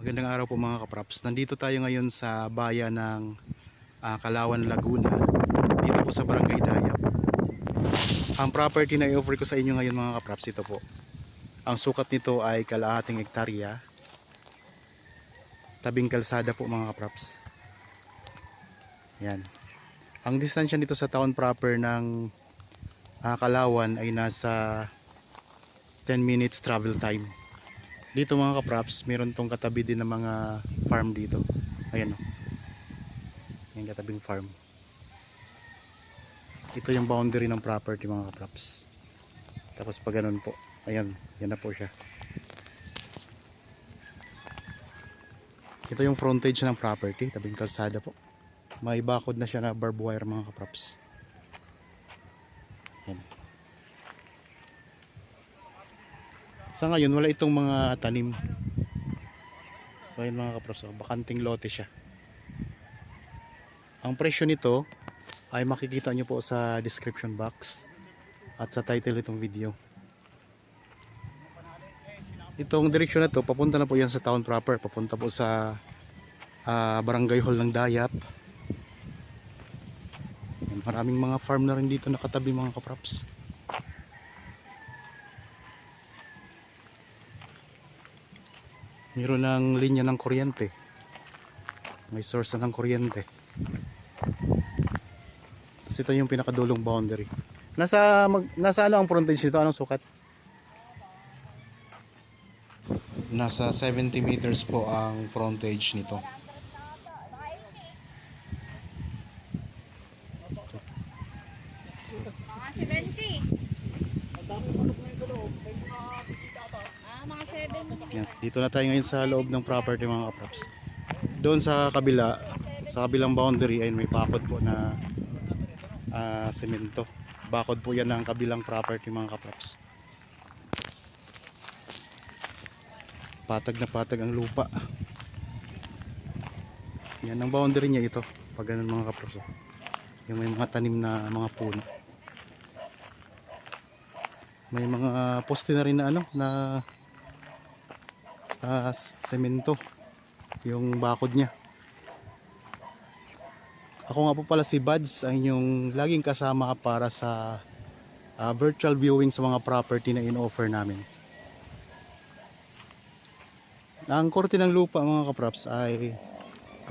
Magandang araw po mga kapraps. Nandito tayo ngayon sa bayan ng Kalawan, Laguna. Dito po sa Barangay Dayap. Ang property na i-offer ko sa inyo ngayon mga kapraps, ito po. Ang sukat nito ay kalahating hektarya. Tabing kalsada po mga kapraps. Yan. Ang distansya nito sa town proper ng Kalawan ay nasa 10 minutes travel time. Dito mga kapraps, meron tong katabi din ng mga farm dito. Ayan o. Yung katabing farm. Ito yung boundary ng property mga kapraps. Tapos pag ganun po, ayan, yan na po siya. Ito yung frontage ng property, tabing kalsada po. May bakod na siya na barbed wire mga kapraps. Ayan. Sa ngayon wala itong mga tanim. So ayun mga kapraps, bakanting lote siya. Ang presyo nito ay makikita nyo po sa description box at sa title itong video. Itong direksyon na to, papunta na po yan sa town proper. Papunta po sa Barangay Hall ng Dayap. Yan, maraming mga farm na rin dito nakatabi mga kapraps. Meron ng linya ng kuryente. May source na ng kuryente. Tapos ito yung pinakadulong boundary. Nasa ano ang frontage nito? Anong sukat? Nasa 70 meters po ang frontage nito. Mga 70. Mga 7. Yan. Dito na tayo ngayon sa loob ng property mga kapraps. Doon sa kabila, sa kabilang boundary ay may bakod po na semento. Bakod po yan ng kabilang property mga kapraps. Patag na patag ang lupa. Yan ang boundary niya ito. Pag ganun mga kapraps. Yung may mga tanim na mga puno. May mga poste na rin na ano na semento yung bakod niya. Ako nga po pala si Buds, ang inyong laging kasama para sa virtual viewing sa mga property na in-offer namin. Ang korte ng lupa mga kapraps ay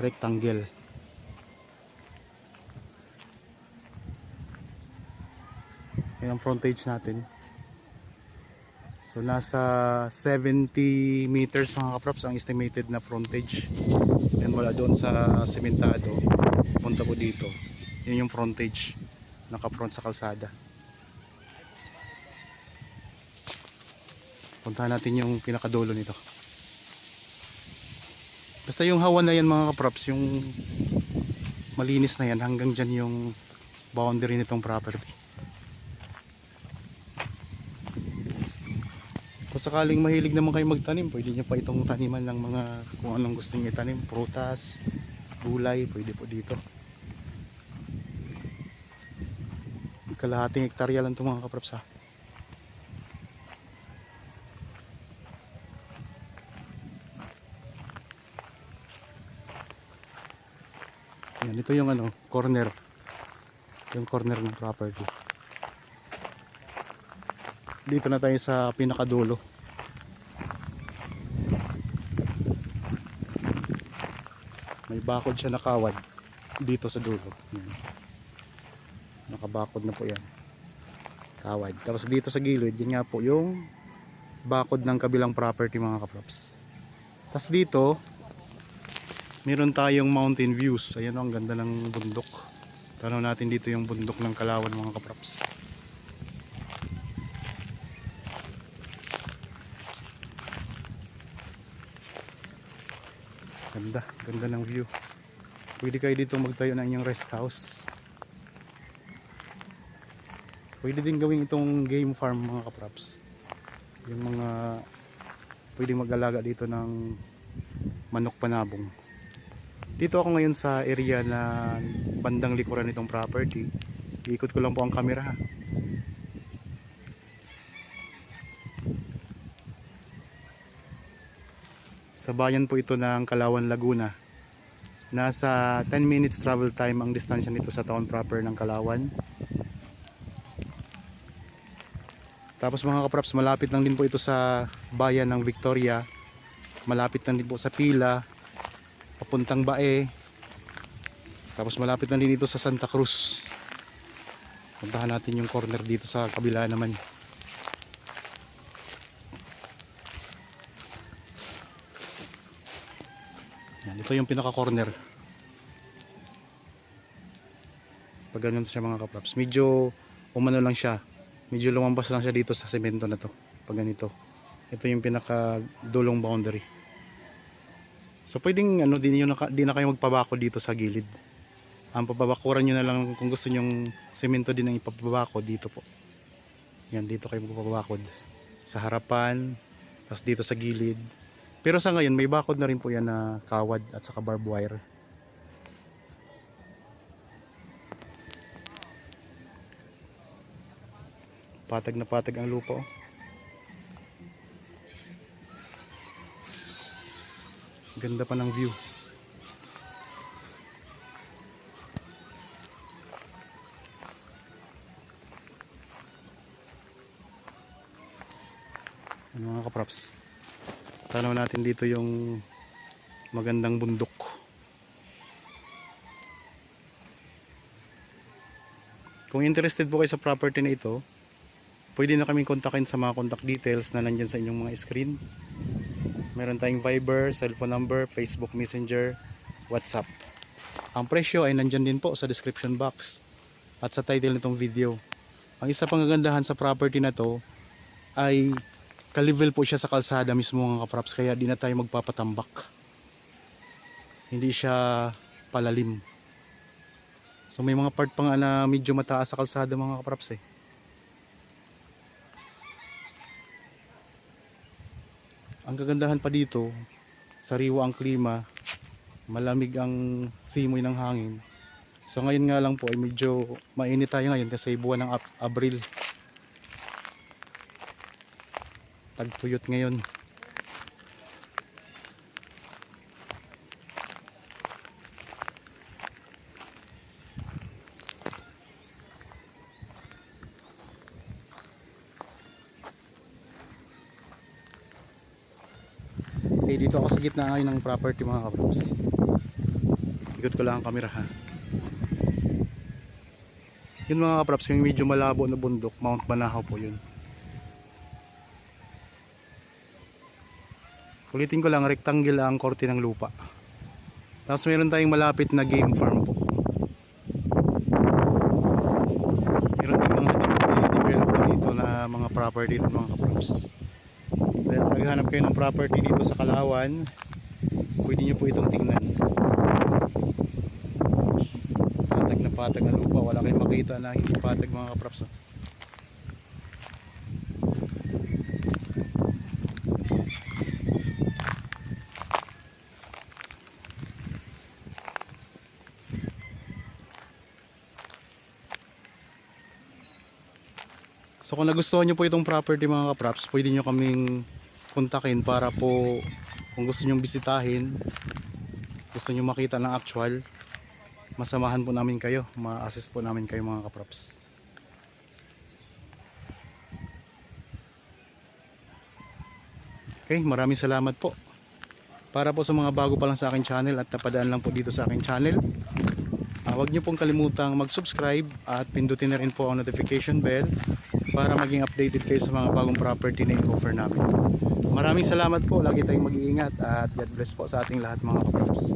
rectangle. Yan ang frontage natin. So nasa 70 meters mga kapraps ang estimated na frontage. Yan wala doon sa sementado. Punta po dito. Yun yung frontage. Naka-front sa kalsada. Puntahan natin yung pinakadulo nito. Basta yung hawan na yan mga kapraps, yung malinis na yan, hanggang dyan yung boundary nitong property. Kung sakaling mahilig naman kayo magtanim, pwede nyo pa itong taniman ng mga kung anong gusto nyo itanim, prutas, gulay, pwede po dito. Kalahating hektarya lang ito mga kapraps ha. Yan, ito yung ano, corner. Yung corner ng property. Dito na tayo sa pinakadulo. May bakod siya nakawad dito sa dulo. Yan. Nakabakod na po yan. Kawad. Tapos dito sa gilid, yan nga po yung bakod ng kabilang property mga kaprops. Tapos dito, meron tayong mountain views. Ayan o, ang ganda ng bundok. Tanaw natin dito yung bundok ng Kalawan mga kaprops. Ganda, ganda ng view. Pwede kayo dito magtayo ng inyong rest house. Pwede din gawin itong game farm mga kapraps. Yung mga pwedeng mag-alaga dito ng manok panabong. Dito ako ngayon sa area na bandang likuran nitong property. Iikot ko lang po ang camera ha. Sa bayan po ito ng Calauan, Laguna. Nasa 10 minutes travel time ang distansya nito sa town proper ng Calauan. Tapos mga kapraps, malapit lang din po ito sa bayan ng Victoria. Malapit lang din po sa Pila, papuntang Bae. Tapos malapit lang din ito sa Santa Cruz. Puntahan natin yung corner dito sa kabila naman. Yan, ito yung pinaka corner. Pag ganun siya mga kapraps, medyo umano lang siya, medyo lumampas lang siya dito sa semento na to. Pag ganito, ito yung pinaka dulong boundary. So pwedeng ano, di na kayo magpabako dito sa gilid. Ang pababakuran nyo na lang kung gusto nyong semento din ang ipapabako dito po. Yan, dito kayo magpapabakod sa harapan, tapos dito sa gilid. Pero sa ngayon may bakod na rin po yan na kawad at saka barbed wire. Patag na patag ang lupa, oh. Ganda pa ng view. Ano mga kaprops, tanaw natin dito yung magandang bundok. Kung interested po kayo sa property na ito, pwede na kaming kontakin sa mga contact details na nandyan sa inyong mga screen. Meron tayong Viber, cellphone number, Facebook Messenger, WhatsApp. Ang presyo ay nandyan din po sa description box at sa title nitong video. Ang isa pang kagandahan sa property na to ay ka-level po siya sa kalsada mismo mga kaprops, kaya di na tayo magpapatambak. Hindi siya palalim. So may mga part pa nga na medyo mataas sa kalsada mga kaprops eh. Ang kagandahan pa dito, sariwa ang klima, malamig ang simoy ng hangin. So ngayon nga lang po ay medyo mainit tayo ngayon kasi buwan ng Abril. Tagtuyot ngayon. Okay, dito ako sa gitna ngayon ng property mga kaprops. Ikot ko lang ang camera ha. Yun mga kaprops, yung medyo malabo na bundok, Mount Banahaw po yun. Ulitin ko lang, rectangle ang korte ng lupa. Tapos meron tayong malapit na game farm po. Meron din mga developer dito na mga property ng mga kaprops. Kaya kung naghahanap kayo ng property dito sa Calauan, pwede nyo po itong tingnan. Patag na patag na lupa, wala kayong makita na hindi patag mga kaprops. So kung nagustuhan nyo po itong property mga kaprops, pwede nyo kaming kontakin para po kung gusto nyo bisitahin, gusto nyo makita ng actual, masamahan po namin kayo, ma-assist po namin kayo mga kaprops. Okay, maraming salamat po. Para po sa mga bago pa lang sa aking channel at napadaan lang po dito sa aking channel, huwag nyo pong kalimutang mag-subscribe at pindutin na rin po ang notification bell para maging updated kayo sa mga bagong property na i-offer namin. Maraming salamat po, lagi tayong mag-iingat at God bless po sa ating lahat mga kaprops.